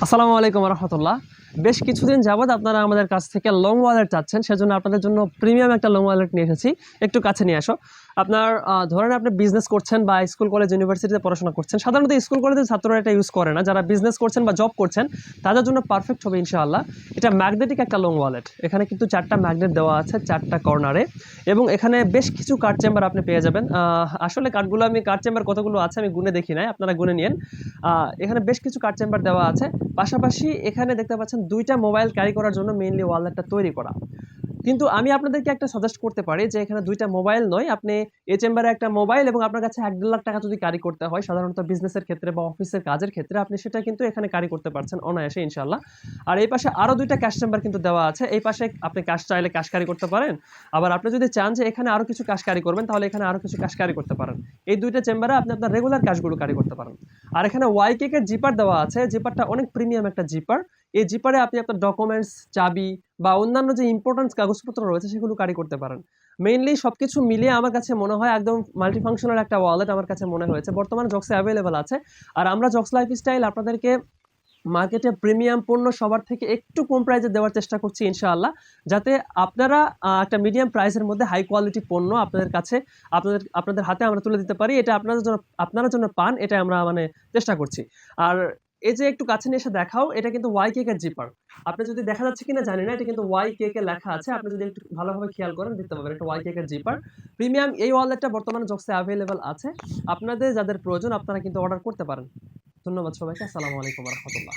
আসসালামু আলাইকুম রহমতুল্লাহ। বেশ কিছুদিন যাবৎ আপনারা আমাদের কাছ থেকে লং ওয়ালেট চাচ্ছেন, সেজন্য আপনাদের জন্য প্রিমিয়াম একটা লং ওয়ালেট নিয়ে এসেছি। একটু কাছে নিয়ে আসো। আপনার ধরেন আপনি বিজনেস করছেন বা স্কুল কলেজ ইউনিভার্সিটিতে পড়াশোনা করছেন। সাধারণত স্কুল কলেজের ছাত্ররা এটা ইউজ করে না, যারা বিজনেস করছেন বা জব করছেন তাদের জন্য পারফেক্ট হবে ইনশাআল্লাহ। এটা ম্যাগনেটিক একটা লং ওয়ালেট। এখানে কিন্তু 4টা ম্যাগনেট দেওয়া আছে 4টা কর্নারে, এবং এখানে বেশ কিছু কার্ড চেম্বার আপনি পেয়ে যাবেন। আসলে কার্ডগুলো আমি কার্ড চেম্বার কতগুলো আছে আমি গুনে দেখি নাই, আপনারা গুনে নিন। এখানে বেশ কিছু কার্ড চেম্বার দেওয়া আছে। পাশাপাশি এখানে দেখতে পাচ্ছেন 2টা মোবাইল ক্যারি করার জন্য মেইনলি ওয়ালেটটা তৈরি করা। কিন্তু আমি আপনাদেরকে একটা সাজেস্ট করতে পারি যে এখানে 2টা মোবাইল নয়, আপনি এই চেম্বারে একটা মোবাইল এবং আপনার কাছে 1-1.5 লাখ টাকা যদি ক্যারি করতে হয় সাধারণত বিজনেসের ক্ষেত্রে বা অফিসের কাজের ক্ষেত্রে, আপনি সেটা কিন্তু এখানে ক্যারি করতে পারছেন অনায়াসে ইনশাআল্লাহ। আর এই পাশে আরো 2টা ক্যাশ চেম্বার কিন্তু দেওয়া আছে। এই পাশে আপনি ক্যাশ চাইলে ক্যাশ ক্যারি করতে পারেন। আবার আপনি যদি চান যে এখানে আরো কিছু ক্যাশ ক্যারি করবেন তাহলে এখানে আরো কিছু ক্যাশ ক্যারি করতে পারেন। এই 2টা চেম্বারে আপনি আপনার রেগুলার ক্যাশগুলো ক্যারি করতে পারেন। আর এখানে ওয়াই কেকের জিপার দেওয়া আছে। জিপারটা অনেক প্রিমিয়াম একটা জিপার। এই জিপারে আপনি আপনার ডকুমেন্টস, চাবি বা অন্যান্য যে ইম্পর্টেন্ট কাগজপত্র রয়েছে সেগুলো ক্যারি করতে পারেন। মেইনলি সবকিছু মিলিয়ে আমার কাছে মনে হয় একদম মাল্টিফাংশনাল একটা ওয়ালেট আমার কাছে মনে হয়েছে। বর্তমানে জক্সে অ্যাভেলেবল আছে। আর আমরা জক্স লাইফস্টাইল আপনাদেরকে মার্কেটে প্রিমিয়াম পণ্য সবার থেকে একটু কম প্রাইসে দেওয়ার চেষ্টা করছি ইনশাআল্লাহ। যাতে আপনারা একটা মিডিয়াম প্রাইসের মধ্যে হাই কোয়ালিটি পণ্য আপনাদের কাছে আপনাদের হাতে আমরা তুলে দিতে পারি। এটা আপনারা জন্য পান, এটা আমরা মানে চেষ্টা করছি। আর এই যে একটু কাছে নিয়ে এসে দেখাও, এটা কিন্তু ওয়াই কেকের জিপার। আপনি যদি দেখা যাচ্ছে কিনা জানি না, এটা কিন্তু ওয়াই কেকে লেখা আছে। আপনি যদি একটু ভালোভাবে খেয়াল করেন দেখতে পাবেন এটা ওয়াই কেকের জিপার। প্রিমিয়াম এই ওয়ালেটটা বর্তমানে জক্সে অ্যাভেলেবল আছে। আপনাদের যাদের প্রয়োজন আপনারা কিন্তু অর্ডার করতে পারেন। ধন্যবাদ সবাইকে। আসসালামু আলাইকুম ওয়া রাহমাতুল্লাহ।